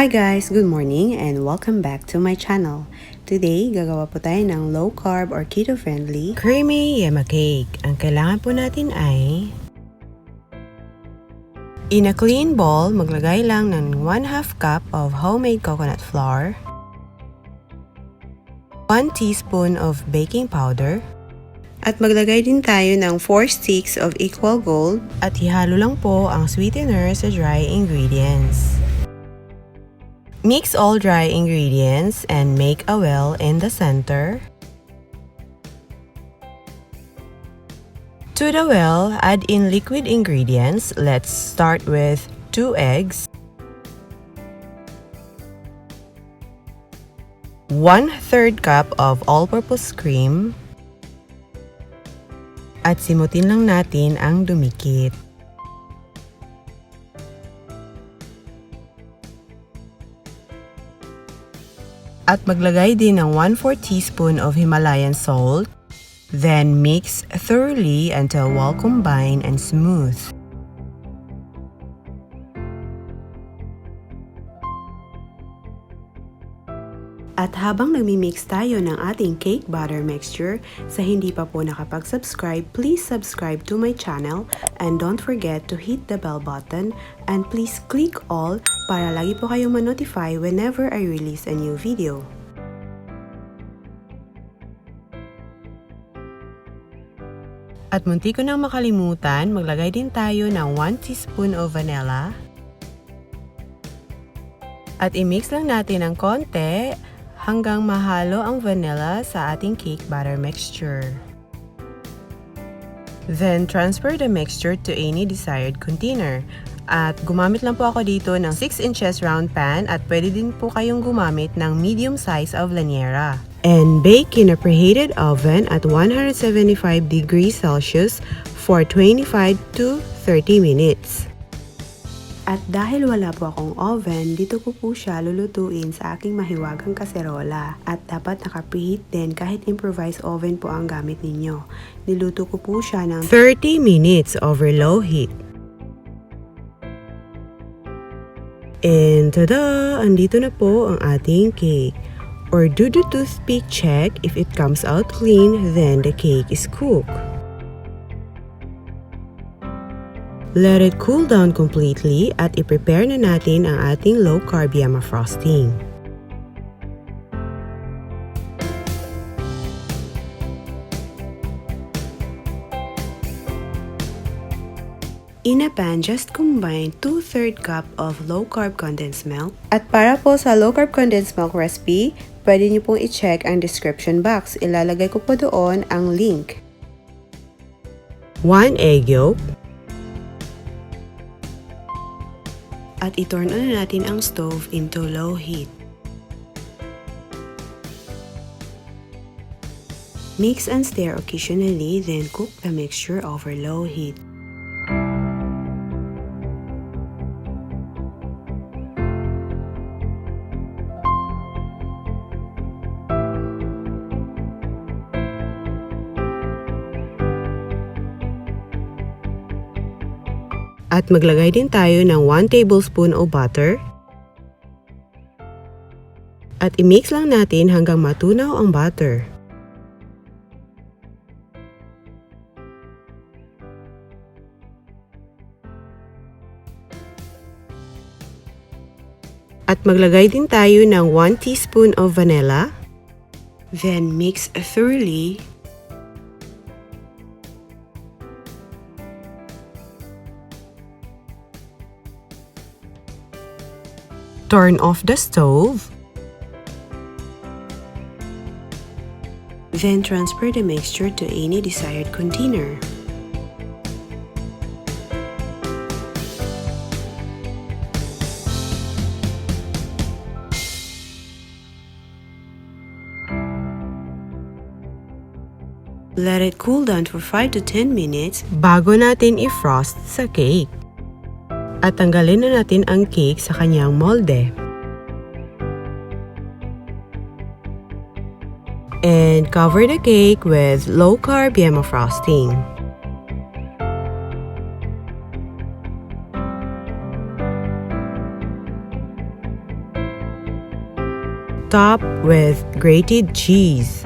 Hi guys! Good morning and welcome back to my channel. Today, gagawa po tayo ng low carb or keto friendly creamy yema cake. Ang kailangan po natin ay in a clean bowl, maglagay lang ng 1/2 cup of homemade coconut flour, 1 teaspoon of baking powder, at maglagay din tayo ng 4 sticks of equal gold at ihalo lang po ang sweetener sa dry ingredients. Mix all dry ingredients and make a well in the center. To the well, add in liquid ingredients. Let's start with 2 eggs, 1/3 cup of all-purpose cream, at simutin lang natin ang dumikit. At maglagay din ng 1/4 teaspoon of Himalayan salt. Then mix thoroughly until well combined and smooth. At habang nagmi-mix tayo ng ating cake batter mixture, sa hindi pa po nakapag-subscribe, please subscribe to my channel and don't forget to hit the bell button and please click all para lagi po kayong ma-notify whenever I release a new video. At munti ko nang makalimutan, maglagay din tayo ng 1 teaspoon of vanilla. At i-mix lang natin ng konti hanggang mahalo ang vanilla sa ating cake batter mixture. Then, transfer the mixture to any desired container. At gumamit lang po ako dito ng 6 inches round pan at pwede din po kayong gumamit ng medium size of lanyera. And bake in a preheated oven at 175 degrees Celsius for 25 to 30 minutes. At dahil wala po akong oven, dito ko po siya lulutuin sa aking mahiwagang kaserola. At dapat naka-preheat din kahit improvised oven po ang gamit ninyo. Niluto ko po siya ng 30 minutes over low heat. And tada! Andito na po ang ating cake. Or do the toothpick check. If it comes out clean, then the cake is cooked. Let it cool down completely at i-prepare na natin ang ating low carb yema frosting. In a pan, just combine 2/3 cup of low carb condensed milk. At para po sa low carb condensed milk recipe, pwede niyo pong i-check ang description box. Ilalagay ko po doon ang link. 1 egg yolk. At i-turn on na natin ang stove into low heat. Mix and stir occasionally, then cook the mixture over low heat. At maglagay din tayo ng 1 tablespoon of butter. At i-mix lang natin hanggang matunaw ang butter. At maglagay din tayo ng 1 teaspoon of vanilla. Then mix thoroughly. Turn off the stove. Then transfer the mixture to any desired container. Let it cool down for 5 to 10 minutes bago natin i-frost sa cake. At tanggalin na natin ang cake sa kanyang molde. And cover the cake with low carb yema frosting. top with grated cheese.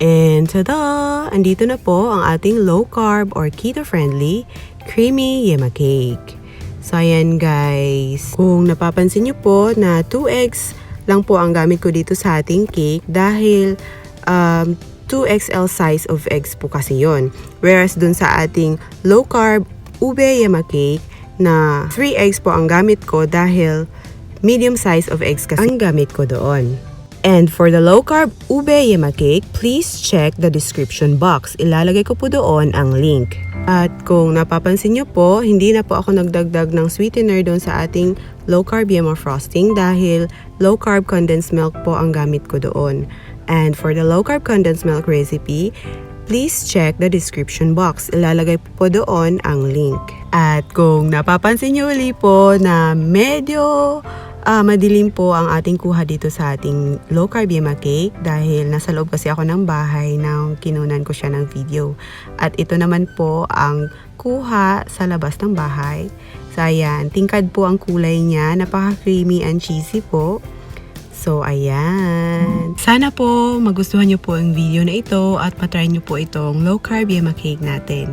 And tada! Andito na po ang ating low carb or keto friendly creamy yema cake. So ayan guys, kung napapansin nyo po na 2 eggs lang po ang gamit ko dito sa ating cake dahil 2XL size of eggs po kasi yon. Whereas dun sa ating low carb ube yema cake na 3 eggs po ang gamit ko dahil medium size of eggs kasi ang gamit ko doon. And for the low carb ube yema cake, please check the description box. Ilalagay ko po doon ang link. At kung napapansin nyo po, hindi na po ako nagdagdag ng sweetener doon sa ating low carb yema frosting dahil low carb condensed milk po ang gamit ko doon. And for the low carb condensed milk recipe, please check the description box. Ilalagay po doon ang link. At kung napapansin nyo uli po na medyo madilim po ang ating kuha dito sa ating low carb yema cake dahil nasa loob kasi ako ng bahay nang kinunan ko siya ng video. At ito naman po ang kuha sa labas ng bahay. So ayan, tingkad po ang kulay niya, napaka-creamy and cheesy po. So ayan. Sana po magustuhan nyo po ang video na ito at matry nyo po itong low carb yema cake natin.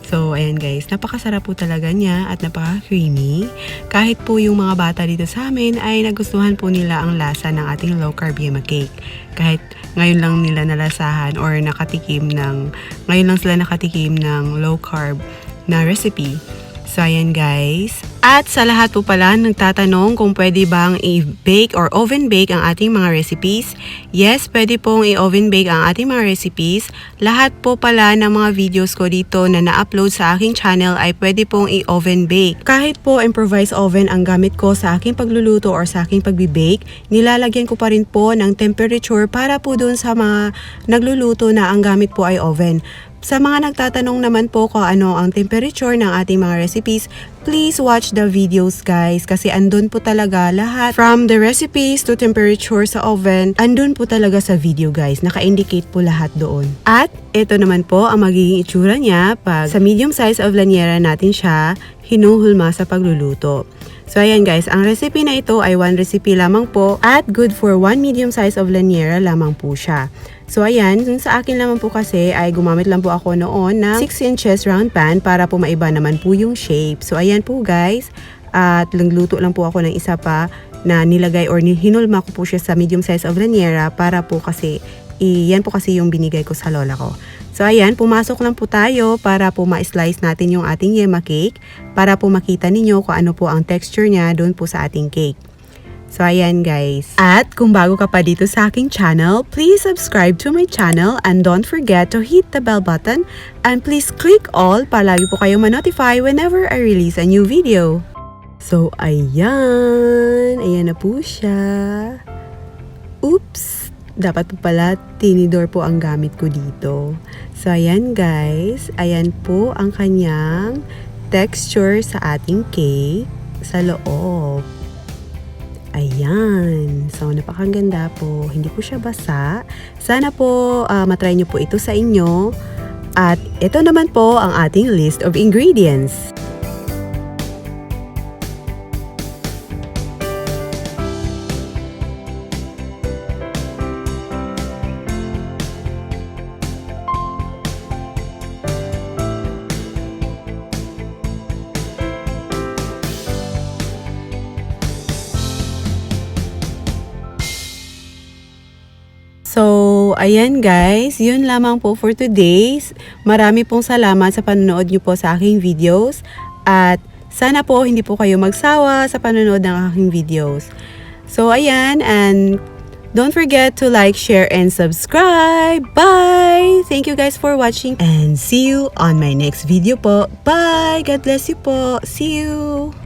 So, ayan guys, napakasarap po talaga niya at napaka-creamy. Kahit po yung mga bata dito sa amin ay nagustuhan po nila ang lasa ng ating low carb yema cake. Kahit ngayon lang nila nalasahan or ngayon lang sila nakatikim ng low carb na recipe. So, ayan guys. At sa lahat po pala nagtatanong kung pwede bang i-bake or oven bake ang ating mga recipes. Yes, pwede pong i-oven bake ang ating mga recipes. Lahat po pala ng mga videos ko dito na na-upload sa aking channel ay pwede pong i-oven bake. Kahit po improvised oven ang gamit ko sa aking pagluluto or sa aking pagbi-bake, nilalagyan ko pa rin po ng temperature para po dun sa mga nagluluto na ang gamit po ay oven. Sa mga nagtatanong naman po kung ano ang temperature ng ating mga recipes, please watch the videos guys kasi andun po talaga lahat from the recipes to temperature sa oven, andun po talaga sa video guys, naka-indicate po lahat doon. At ito naman po ang magiging itsura niya pag sa medium size of lanyera natin siya hinuhulma sa pagluluto. So ayan guys, ang recipe na ito ay 1 recipe lamang po at good for 1 medium size of lanyera lamang po siya. So ayan, sa akin naman po kasi ay gumamit lang po ako noon ng 6 inches round pan para po maiba naman po yung shape. So ayan po guys, at nagluto lang po ako ng isa pa na nilagay or hinulma ko po siya sa medium size of lanyera para po kasi yan po kasi yung binigay ko sa lola ko. So ayan, pumasok lang po tayo para po ma-slice natin yung ating yema cake para po makita ninyo kung ano po ang texture niya doon po sa ating cake. So ayan guys. At kung bago ka pa dito sa aking channel, please subscribe to my channel and don't forget to hit the bell button and please click all para lagi po kayong ma-notify whenever I release a new video. So ayan, ayan na po siya. Oops! Dapat po pala tinidor po ang gamit ko dito. So ayan guys, ayan po ang kanyang texture sa ating cake sa loob. Ayan. So, napakaganda po. Hindi po siya basa. Sana po matry nyo po ito sa inyo. At ito naman po ang ating list of ingredients. So, ayan guys, yun lamang po for today. Marami pong salamat sa panonood nyo po sa aking videos. At sana po hindi po kayo magsawa sa panonood ng aking videos. So, ayan, and don't forget to like, share, and subscribe. Bye! Thank you guys for watching and see you on my next video po. Bye! God bless you po. See you!